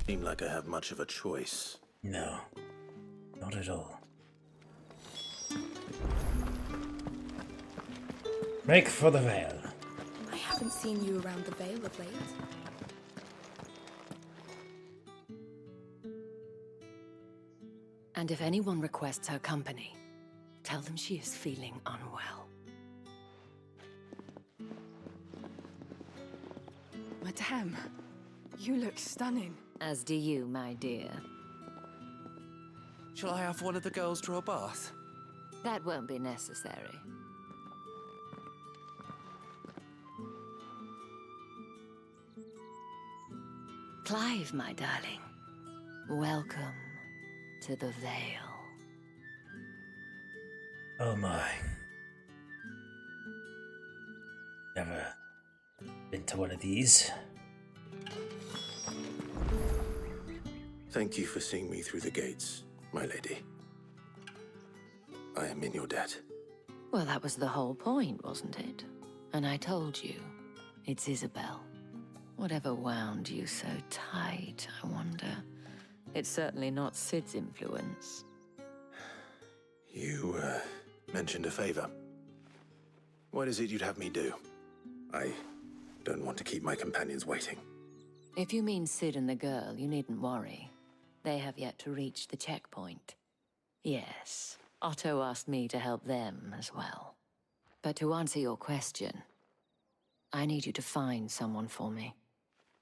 Seem like I have much of a choice. No, not at all. Make for the Vale. I haven't seen you around the Vale of late. And if anyone requests her company, tell them she is feeling unwell. Madame, you look stunning. As do you, my dear. Shall I have one of the girls draw a bath? That won't be necessary. Clive, my darling. Welcome to the Vale. Oh my. Never been to one of these. Thank you for seeing me through the gates, my lady. I am in your debt. Well, that was the whole point, wasn't it? And I told you, it's Isabel. Whatever wound you so tight, I wonder. It's certainly not Sid's influence. You, mentioned a favor. What is it you'd have me do? I don't want to keep my companions waiting. If you mean Sid and the girl, you needn't worry. They have yet to reach the checkpoint. Yes, Otto asked me to help them as well. But to answer your question, I need you to find someone for me.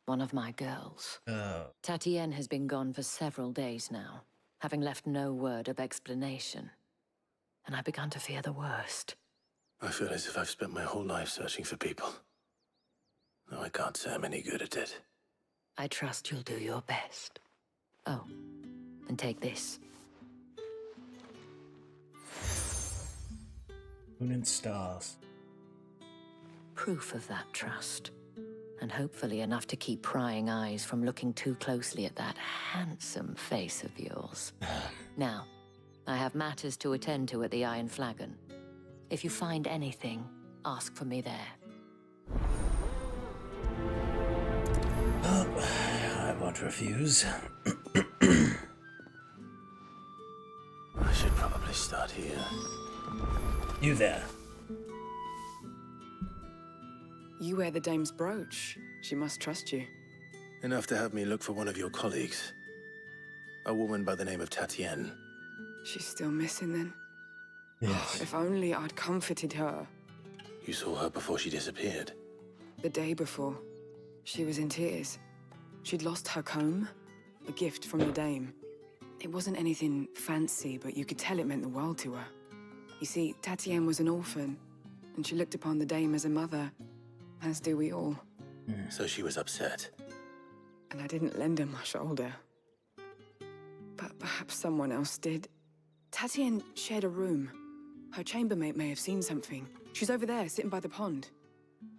One of my girls. Oh. Tatienne has been gone for several days now, having left no word of explanation. And I've begun to fear the worst. I feel as if I've spent my whole life searching for people. Though I can't say I'm any good at it. I trust you'll do your best. Oh, and take this. Moon and stars. Proof of that trust. And hopefully enough to keep prying eyes from looking too closely at that handsome face of yours. Now, I have matters to attend to at the Iron Flagon. If you find anything, ask for me there. I won't refuse. I should probably start here. You there. You wear the dame's brooch. She must trust you. Enough to have me look for one of your colleagues. A woman by the name of Tatienne. She's still missing then? Yes. If only I'd comforted her. You saw her before she disappeared. The day before, she was in tears. She'd lost her comb, a gift from the dame. It wasn't anything fancy, but you could tell it meant the world to her. You see, Tatienne was an orphan, and she looked upon the dame as a mother, as do we all. So she was upset. And I didn't lend her my shoulder. But perhaps someone else did. Tatienne shared a room. Her chambermaid may have seen something. She's over there, sitting by the pond.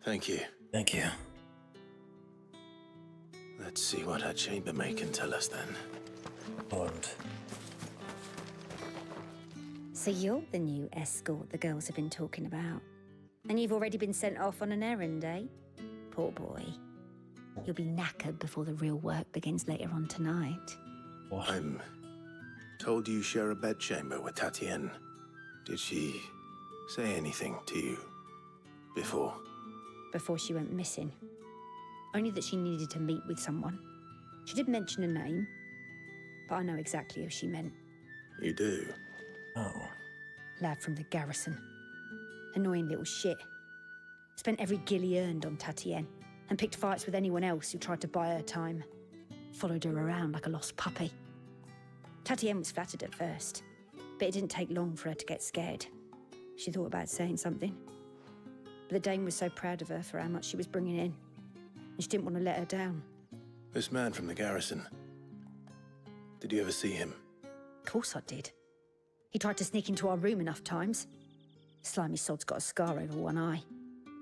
Thank you. Thank you. Let's see what her chambermaid can tell us then. Bond. So you're the new escort the girls have been talking about. And you've already been sent off on an errand, eh? Poor boy. You'll be knackered before the real work begins later on tonight. What? I'm told you share a bedchamber with Tatienne. Did she say anything to you before? Before she went missing. Only that she needed to meet with someone. She did mention a name, but I know exactly who she meant. You do? Oh. Lad from the garrison. Annoying little shit. Spent every guil he earned on Tatienne, and picked fights with anyone else who tried to buy her time. Followed her around like a lost puppy. Tatienne was flattered at first, but it didn't take long for her to get scared. She thought about saying something. But the dame was so proud of her for how much she was bringing in, and she didn't want to let her down. This man from the garrison. Did you ever see him? Of course I did. He tried to sneak into our room enough times. Slimy sod's got a scar over one eye.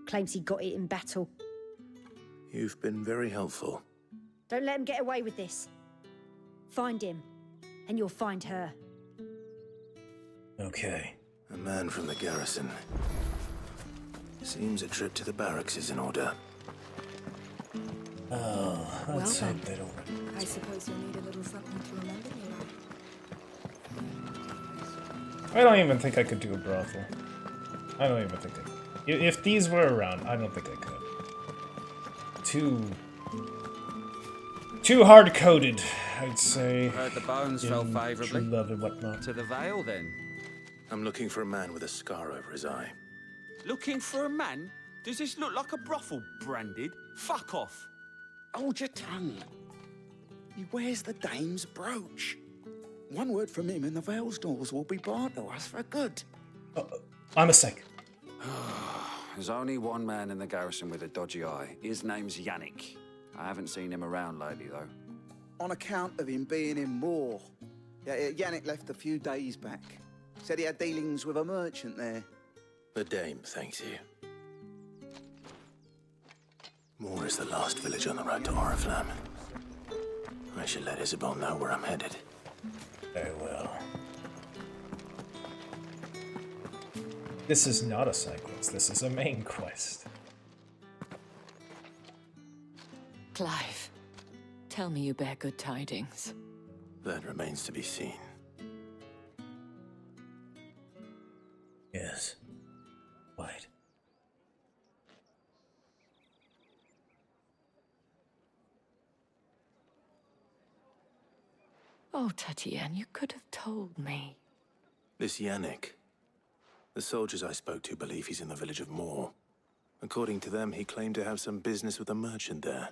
Claims he got it in battle. You've been very helpful. Don't let him get away with this. Find him, and you'll find her. Okay. A man from the garrison. Seems a trip to the barracks is in order. Oh, Well let's then. hope they don't. I suppose you'll need a little something to remember me by. I don't even think I could do a brothel. I don't even think I could. If these were around, I don't think I could. Too hard-coded, I'd say. Heard the bones fell in favourably. true love and whatnot. To the Vale, then. I'm looking for a man with a scar over his eye. Looking for a man? Does this look like a brothel, branded? Fuck off. Hold your tongue. He wears the dame's brooch. One word from him and the Vale's doors will be barred to us for good. I'm a sec. There's only one man in the garrison with a dodgy eye. His name's Yannick. I haven't seen him around lately, though. On account of him being in Moor. Yeah, Yannick left a few days back. Said he had dealings with a merchant there. The dame thanks you. Moor is the last village on the road to Oriflamme. I should let Isabel know where I'm headed. Very well. This is not a side quest, this is a main quest. Clive, tell me you bear good tidings. That remains to be seen. Yes. Wait. Oh, Tatienne, you could have told me. This Yannick. The soldiers I spoke to believe he's in the village of Moor. According to them, he claimed to have some business with a merchant there.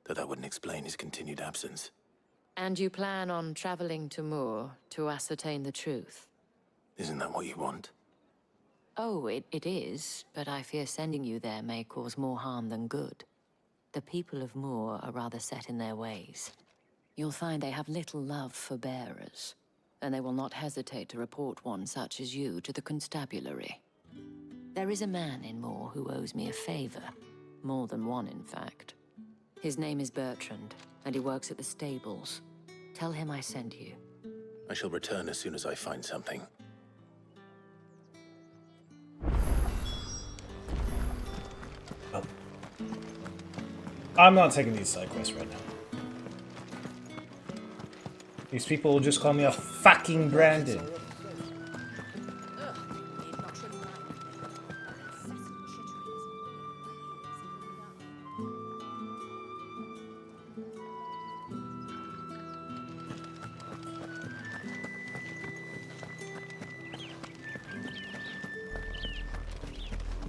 Though that wouldn't explain his continued absence. And you plan on traveling to Moor to ascertain the truth? Isn't that what you want? Oh, it is, but I fear sending you there may cause more harm than good. The people of Moor are rather set in their ways. You'll find they have little love for bearers, and they will not hesitate to report one such as you to the constabulary. There is a man in Moor who owes me a favor. More than one, in fact. His name is Bertrand, and he works at the stables. Tell him I sent you. I shall return as soon as I find something. Oh. I'm not taking these side quests right now. These people will just call me a fucking Brandon.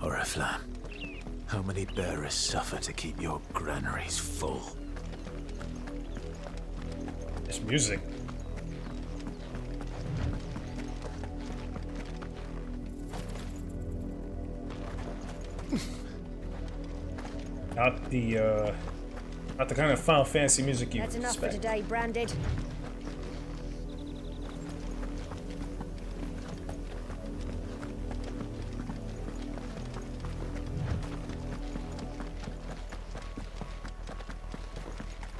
Oriflamme, how many bearers suffer to keep your granaries full? This music. Not the kind of Final Fantasy music you That's enough expect. for today, Branded.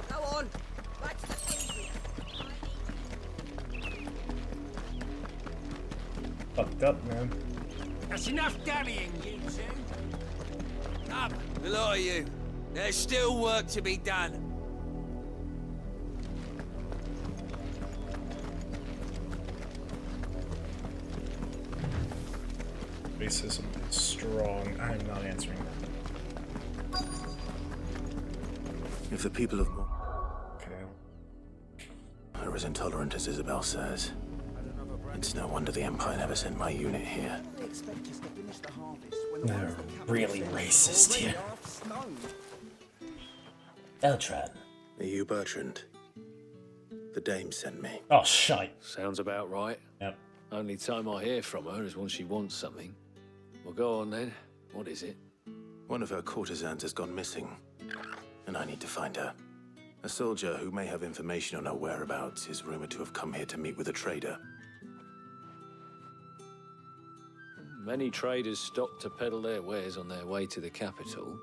Go on. Back to the engine. Fucked up, man. That's enough dallying, you two. Up. The lot of you. There's still work to be done. Racism is strong. I'm not answering that. If the people of Moor Okay. are as intolerant as Isabel says, it's no wonder the Empire never sent my unit here. They expect us to finish the harvest when They're really racist here. Eltran. Are you Bertrand? The dame sent me. Oh, shite. Sounds about right. Yep. Only time I hear from her is when she wants something. Well, go on then. What is it? One of her courtesans has gone missing, and I need to find her. A soldier who may have information on her whereabouts is rumored to have come here to meet with a trader. Many traders stop to peddle their wares on their way to the capital,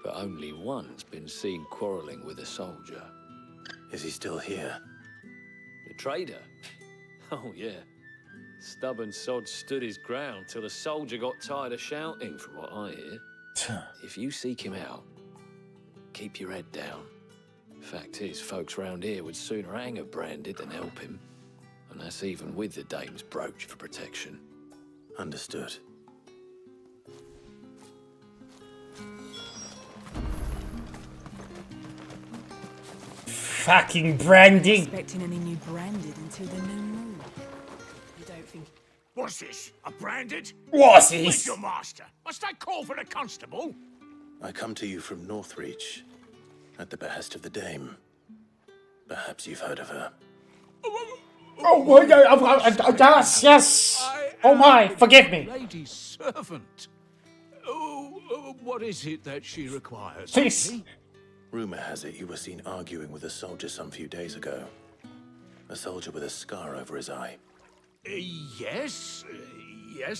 but only one's been seen quarreling with a soldier. Is he still here? The trader? Oh, yeah. Stubborn sod stood his ground till the soldier got tired of shouting, from what I hear. If you seek him out, keep your head down. Fact is, folks round here would sooner hang a Branded than help him. And that's even with the dame's brooch for protection. Understood. Fucking Brandy! Not expecting any new Branded until the new moon. You don't think... What's this? A Branded? What's Where's this? your master? Must I call for the constable? I come to you from Northreach, at the behest of the Dame. Perhaps you've heard of her. Oh, well, yes! Oh my, forgive me! Lady's servant. What is it that she requires? Please! Rumor has it you were seen arguing with a soldier some few days ago. A soldier with a scar over his eye. Yes,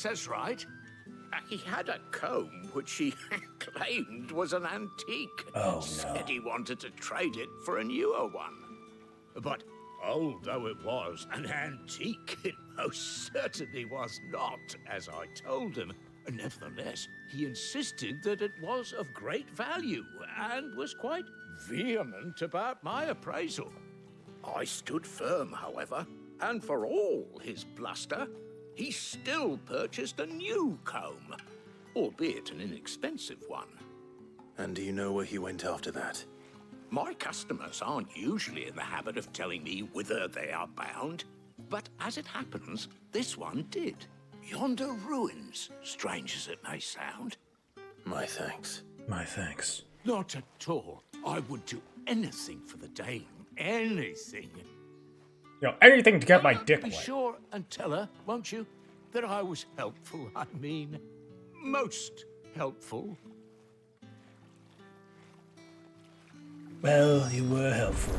that's right. He had a comb which he claimed was an antique. Oh, no. Said he wanted to trade it for a newer one. But old though it was, an antique it most certainly was not, as I told him. Nevertheless, he insisted that it was of great value and was quite vehement about my appraisal. I stood firm, however, and for all his bluster, he still purchased a new comb, albeit an inexpensive one. And do you know where he went after that? My customers aren't usually in the habit of telling me whither they are bound, but as it happens, this one did. Yonder ruins, strange as it may sound. My thanks. My thanks. Not at all. I would do anything for the Dame. Anything. You know, anything to get my dick Be wet. sure and tell her, won't you, that I was helpful. I mean, most helpful. Well, you were helpful.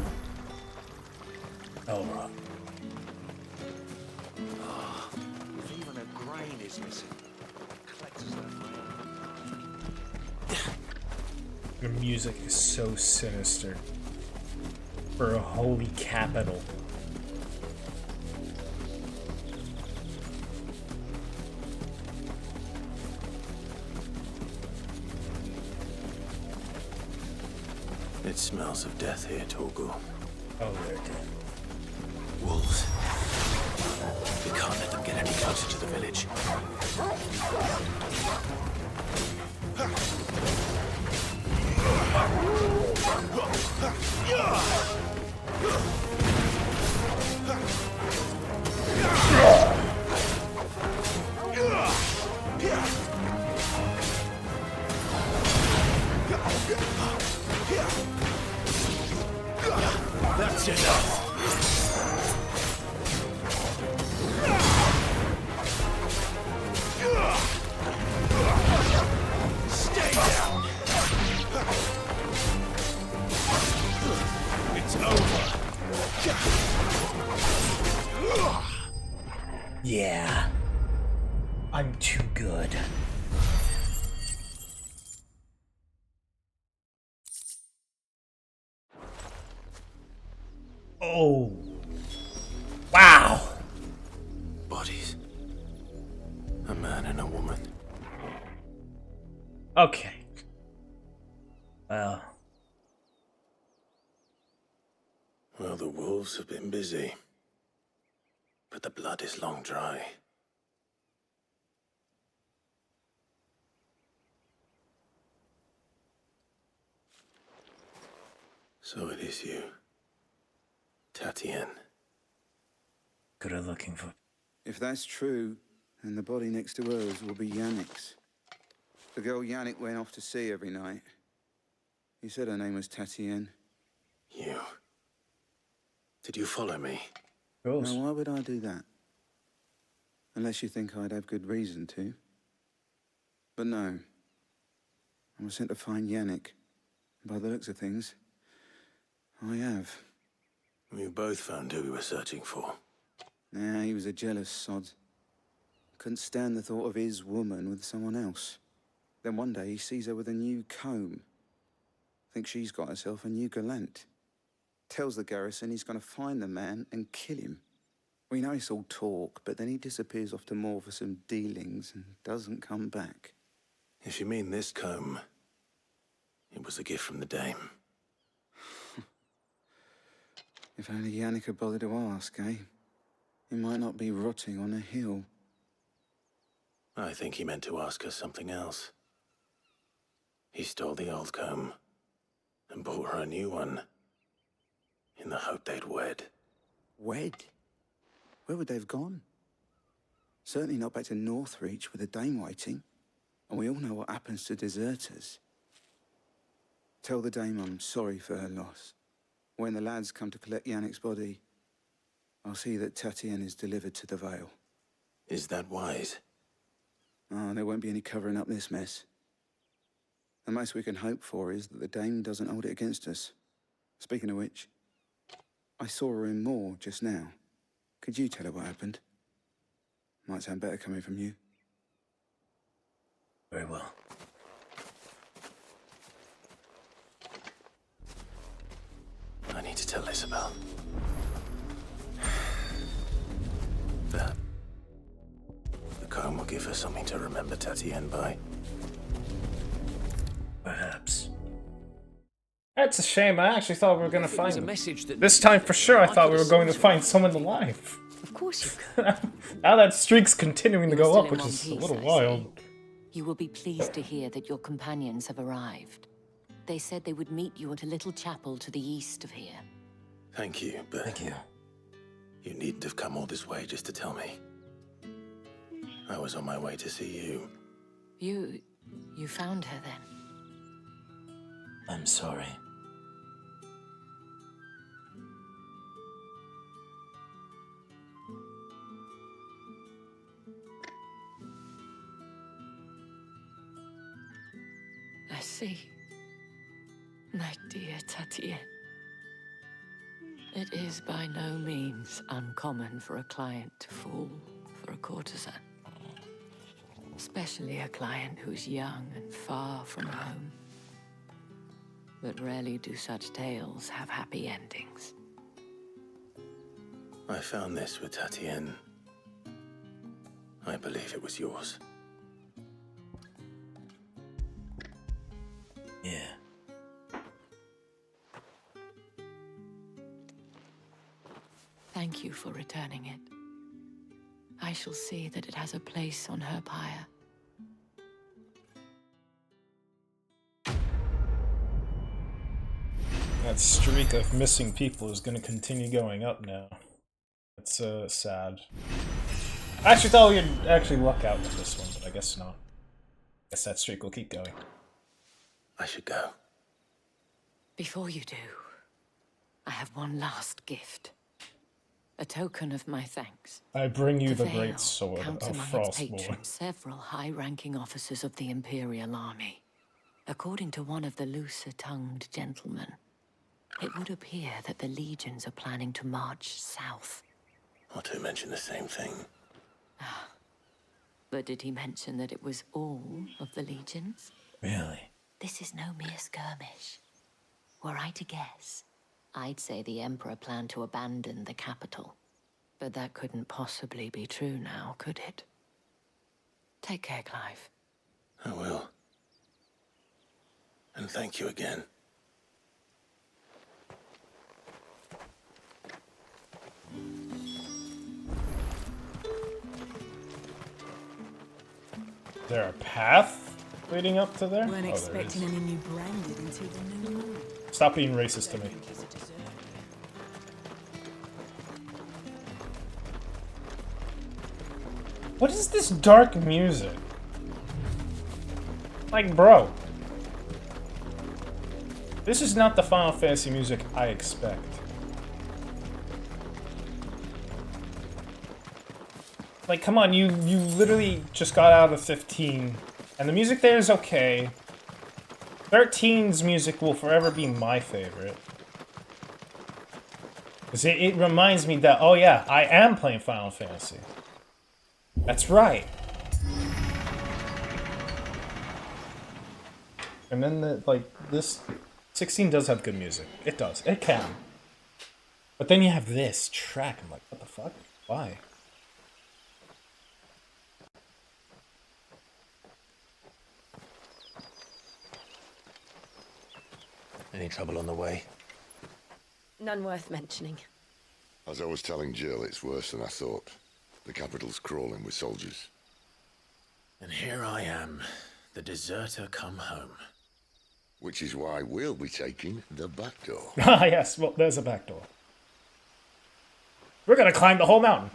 All right. Even a grain is missing. Collector's left my own. The music is so sinister. For a holy capital. It smells of death here, Torgal. Oh, they're dead. Wolves. We can't let them get any closer to the village. That's enough. Stay down. It's over. Yeah. I'm too good. Oh. Wow. Bodies. A man and a woman. Okay. Well, Well, the wolves have been busy. But the blood is long dry. So it is you. Tatienne. good at looking for. If that's true, then the body next to hers will be Yannick's. The girl Yannick went off to see every night. He said her name was Tatienne. You. Did you follow me? Of course. Now, why would I do that? Unless you think I'd have good reason to. But no. I was sent to find Yannick. By the looks of things, I have. We both found who we were searching for. Nah, he was a jealous sod. Couldn't stand the thought of his woman with someone else. Then one day he sees her with a new comb. Thinks she's got herself a new gallant. Tells the garrison he's gonna find the man and kill him. We know it's all talk, but then he disappears off to Moor for some dealings and doesn't come back. If you mean this comb, it It was a gift from the dame. If only Yannick had bothered to ask, eh? He might not be rotting on a hill. I think he meant to ask us something else. He stole the old comb and bought her a new one in the hope they'd wed. Wed? Where would they have gone? Certainly not back to Northreach with the dame waiting. And we all know what happens to deserters. Tell the dame I'm sorry for her loss. When the lads come to collect Yannick's body, I'll see that Tatienne is delivered to the Vale. Is that wise? Oh, there won't be any covering up this mess. The most we can hope for is that the dame doesn't hold it against us. Speaking of which, I saw her in Moor just now. Could you tell her what happened? Might sound better coming from you. Very well. I need to tell Isabel. That the comb will give her something to remember Tatienne by. Perhaps. That's a shame. I actually thought we were going to If it was find a them. message that This time for sure I thought we could were going to have find someone alive. Of course you could. Now that streak's continuing to You're go still up, in which one is a piece, little I see. wild. You will be pleased to hear that your companions have arrived. They said they would meet you at a little chapel to the east of here. Thank you, but Thank you. you needn't have come all this way just to tell me. I was on my way to see you. You found her then? I'm sorry. I see. My dear Tatienne. It is by no means uncommon for a client to fall for a courtesan. Especially a client who's young and far from home. But rarely do such tales have happy endings. I found this with Tatienne. I believe it was yours. Yeah. Thank you for returning it. I shall see that it has a place on her pyre. That streak of missing people is going to continue going up now. That's sad. I actually thought we'd actually luck out with this one, but I guess not. Guess that streak will keep going. I should go. Before you do, I have one last gift. A token of my thanks. I bring you the Vale great sword counts of among its Frostmourne. patrons several high-ranking officers of the Imperial Army. According to one of the looser-tongued gentlemen, it would appear that the legions are planning to march south. Or to mention the same thing. But did he mention that it was all of the legions? Really? This is no mere skirmish. Were I to guess, I'd say the Emperor planned to abandon the capital. But that couldn't possibly be true now, could it? Take care, Clive. I will. And thank you again. Is there a path leading up to there? Weren't Oh, there is. expecting any new branded until the new moon. Stop being racist to me. What is this dark music? Like, bro. This is not the Final Fantasy music I expect. Like, come on, you literally just got out of 15, and the music there is okay. 13's music will forever be my favorite. Because it reminds me that, oh yeah, I am playing Final Fantasy. That's right. And then, this 16 does have good music. It does. It can. But then you have this track. I'm like, what the fuck? Why? Any trouble on the way? None worth mentioning. As I was telling Jill, it's worse than I thought. The capital's crawling with soldiers. And here I am, the deserter come home. Which is why we'll be taking the back door. Ah, yes. Well, there's a back door. We're gonna climb the whole mountain.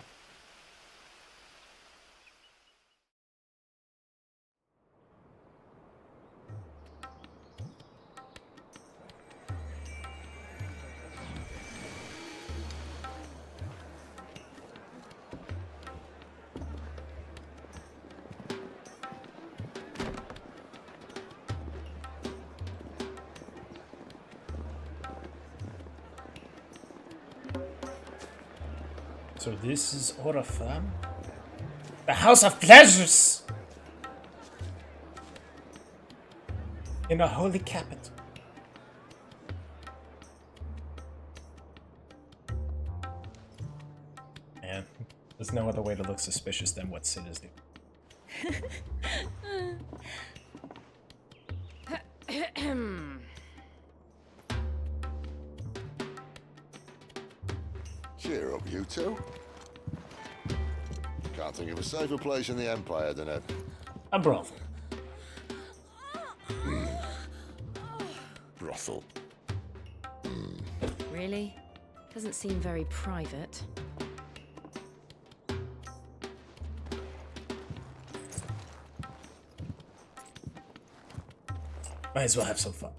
So this is Oriflam? The House of Pleasures! In a holy capital. Man, there's no other way to look suspicious than what Sid is doing. Cheer up, you two. Can't think of a safer place in the Empire than a brothel. Brothel. Really? Doesn't seem very private. Might as well have some fun.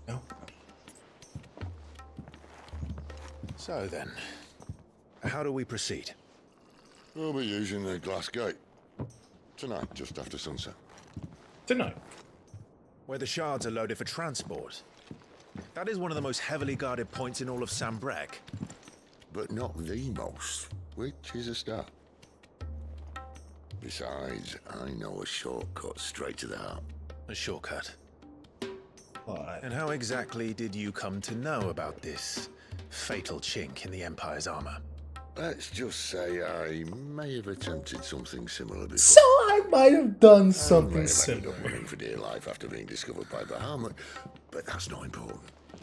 No? So then, how do we proceed? We'll be using the glass gate. Tonight, just after sunset. Tonight. Where the shards are loaded for transport. That is one of the most heavily guarded points in all of Sambrek. But not the most, which is a start. Besides, I know a shortcut straight to the heart. A shortcut? What? And how exactly did you come to know about this fatal chink in the Empire's armor? Let's just say I may have attempted something similar before. So I might have done I something may have similar. ended up running for dear life after being discovered by Bahamut, but that's not important.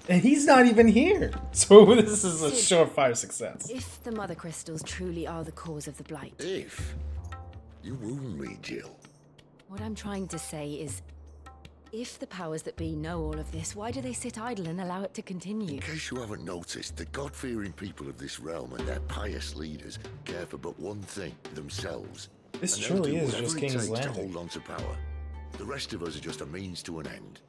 And he's not even here. So this is a surefire success. If the mother crystals truly are the cause of the blight. If you wound me, Jill. What I'm trying to say is, if the powers that be know all of this, why do they sit idle and allow it to continue? In case you haven't noticed, the God-fearing people of this realm and their pious leaders care for but one thing, themselves. This And truly they'll do is whatever just it King's takes to Landing. hold on to power. The rest of us are just a means to an end.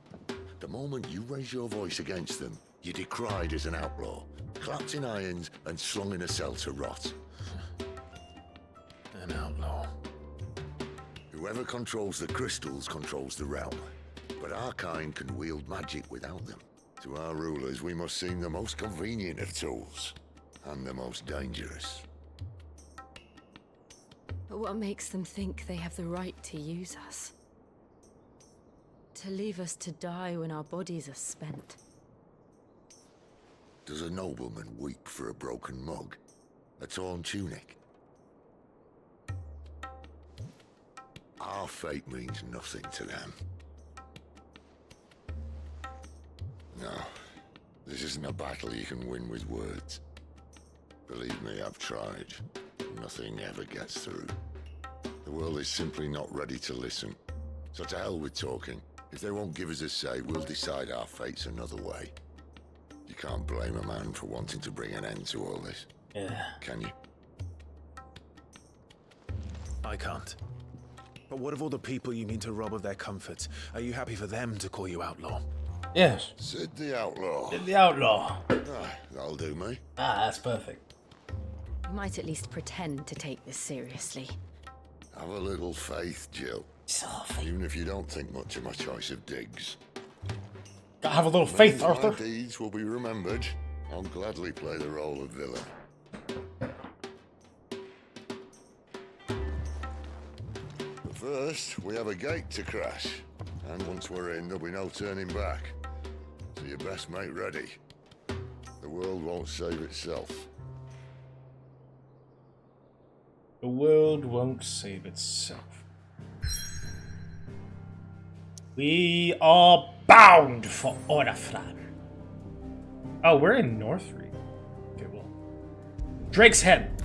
The moment you raise your voice against them, you're decried as an outlaw, clapped in irons and slung in a cell to rot. An outlaw. Whoever controls the crystals controls the realm. But our kind can wield magic without them. To our rulers, we must seem the most convenient of tools, and the most dangerous. But what makes them think they have the right to use us? To leave us to die when our bodies are spent? Does a nobleman weep for a broken mug? A torn tunic? Our fate means nothing to them. No, this isn't a battle you can win with words. Believe me, I've tried. Nothing ever gets through. The world is simply not ready to listen. So to hell with talking. If they won't give us a say, we'll decide our fates another way. You can't blame a man for wanting to bring an end to all this. Yeah. Can you? I can't. But what of all the people you mean to rob of their comforts? Are you happy for them to call you outlaw? Yes. Sid the Outlaw. The outlaw. Ah, that'll do me. Ah, that's perfect. We might at least pretend to take this seriously. Have a little faith, Jill. Even if you don't think much of my choice of digs. Gotta have a little faith, My Arthur. deeds will be remembered. I'll gladly play the role of villain. But first, we have a gate to crash. And once we're in, there'll be no turning back. So you best make ready. The world won't save itself. The world won't save itself. We are bound for Ornafran. Oh, we're in Northreed. Okay, well. Drake's Head.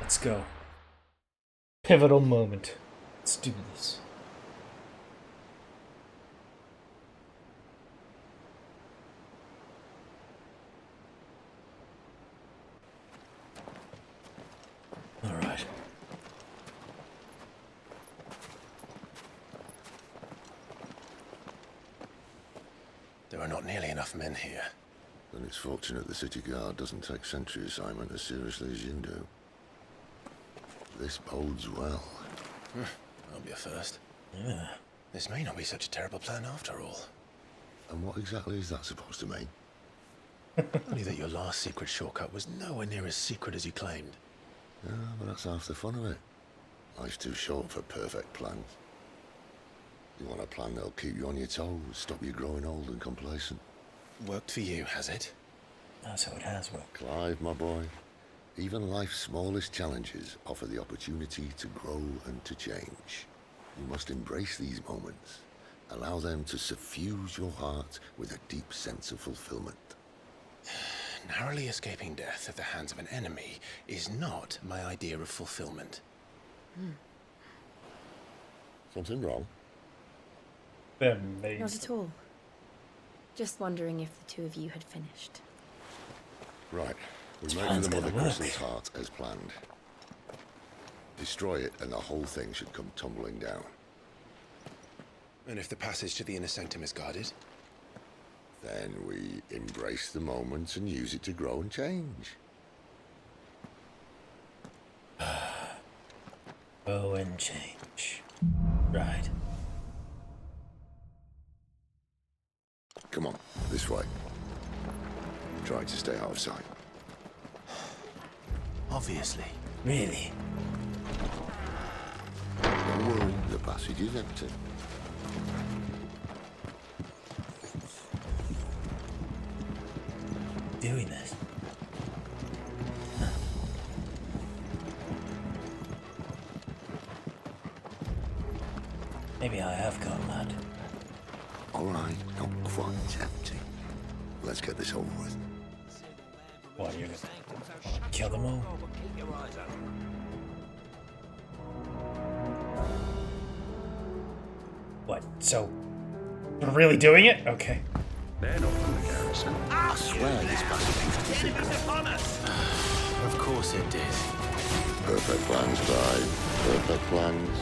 Let's go. Pivotal moment. Let's do this. All right. There are not nearly enough men here. Then it's fortunate the city guard doesn't take sentry assignment as seriously as you do. This bodes well. That'll be a first. Yeah. This may not be such a terrible plan after all. And what exactly is that supposed to mean? Only that your last secret shortcut was nowhere near as secret as you claimed. Yeah, but that's half the fun of it. Life's too short for perfect plans. You want a plan that'll keep you on your toes, stop you growing old and complacent. Worked for you, has it? That's how it has worked. Clive, my boy, even life's smallest challenges offer the opportunity to grow and to change. You must embrace these moments. Allow them to suffuse your heart with a deep sense of fulfillment. Narrowly escaping death at the hands of an enemy is not my idea of fulfillment. Something wrong? Not at all. Just wondering if the two of you had finished. Right. We make for the Mother Crystal's heart as planned. Destroy it and the whole thing should come tumbling down. And if the passage to the inner sanctum is guarded? Then we embrace the moment and use it to grow and change. Grow and change. Right. Come on, this way. Try to stay out of sight. Obviously. Really? Don't worry, the passage is empty. Doing this. Maybe I have gone mad. All right, not quite empty. Let's get this over with. What, you're gonna kill them all? What, so we're really doing it? Okay. They're not from the garrison. I swear this passage used to secret. Of course it did. Perfect plans, Clive. Perfect plans.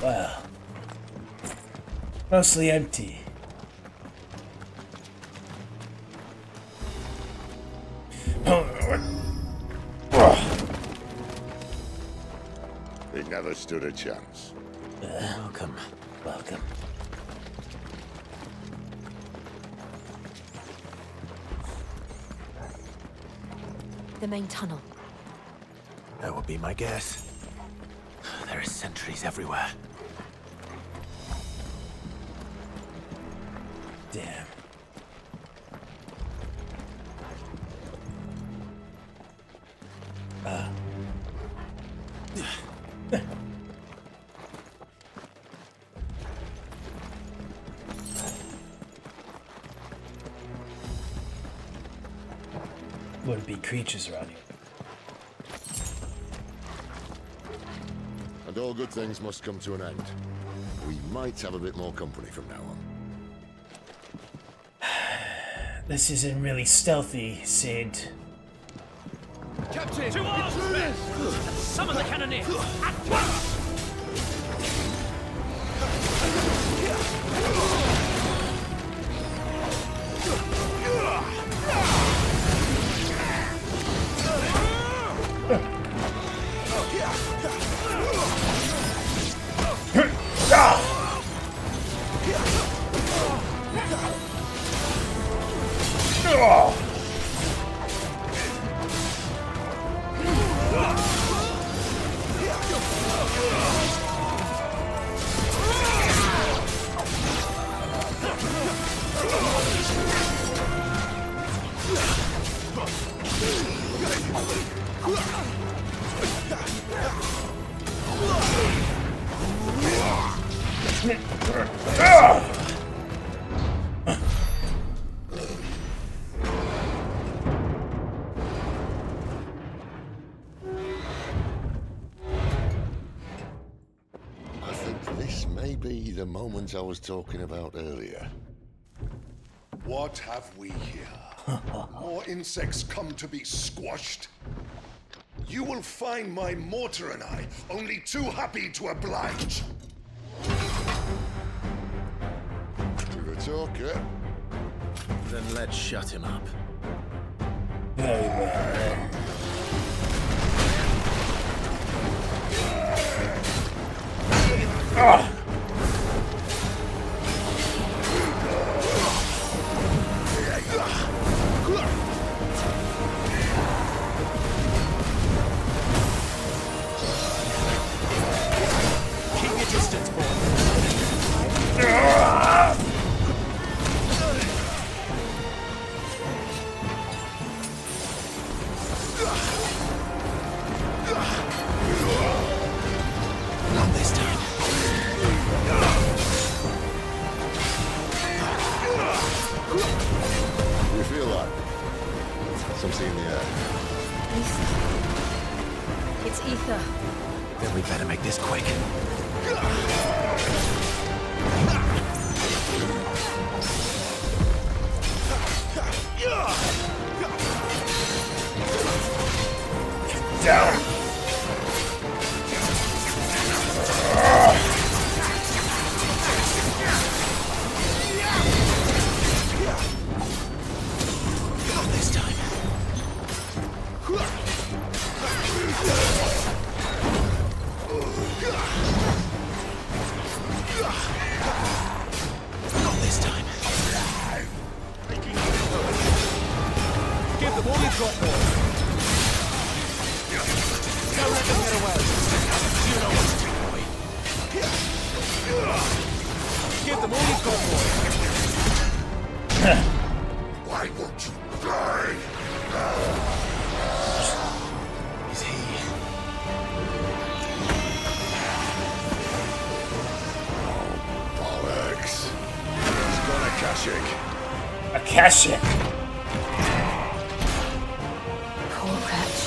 Well, mostly empty. It never stood a chance. Welcome. Welcome. The main tunnel. That would be my guess. There are sentries everywhere. Damn. Wouldn't be creatures around here. And all good things must come to an end. We might have a bit more company from now on. This isn't really stealthy, Sid. Captain! To arms, men! Summon the cannoneer! At once! I think this may be the moment I was talking about earlier. What have we here? More insects come to be squashed? You will find my mortar and I only too happy to oblige. To the talker. Then let's shut him up. Keep your distance, boy. Not this time. You feel like something in the air. It's ether. Then we better make this quick. Down. Not this time. Not this time. Give them all you've got, boy. Don't let them get away. You know what to do, boy. Give them all you've got, boy. Why won't you die? Is he? Bollocks. He's got a Kashik. Akashic. Poor wretch.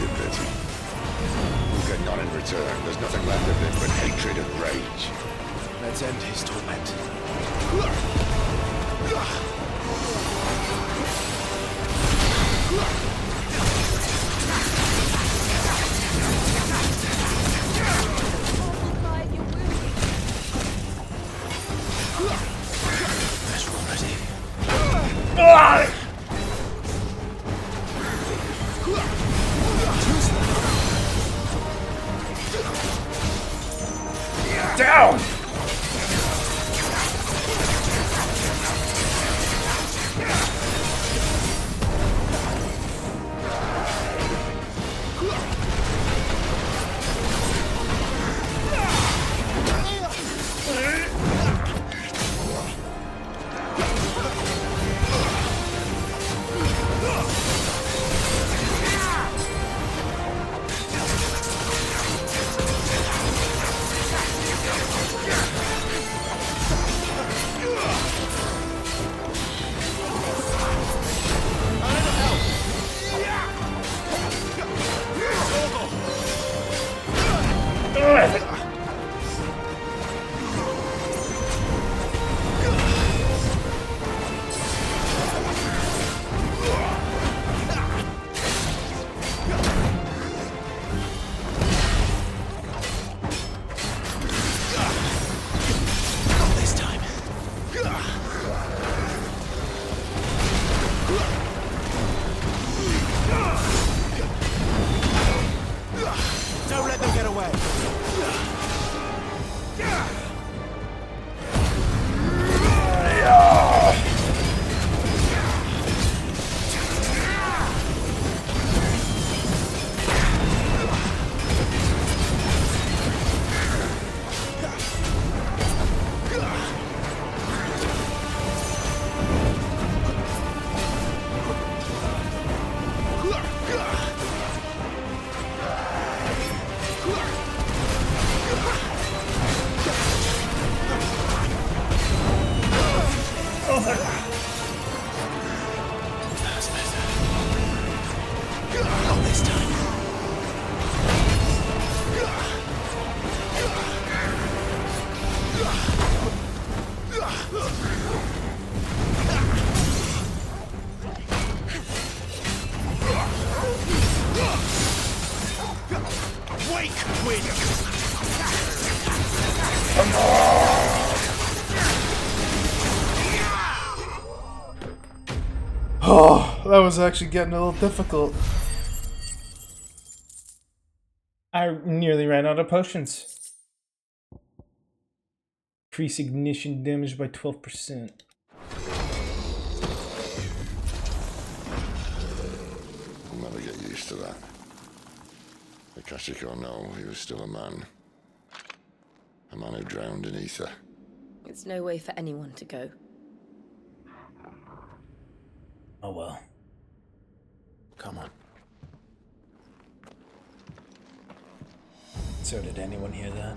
You pity. We'll get none in return. There's nothing left of him but hatred and rage. Let's end his torment. Pressure already. Down. Oh, that was actually getting a little difficult. I nearly ran out of potions. Increase ignition damage by 12%. I'll never get used to that. Akashic or no, he was still a man. A man who drowned in ether. It's no way for anyone to go. Oh well. Come on. So did anyone hear that?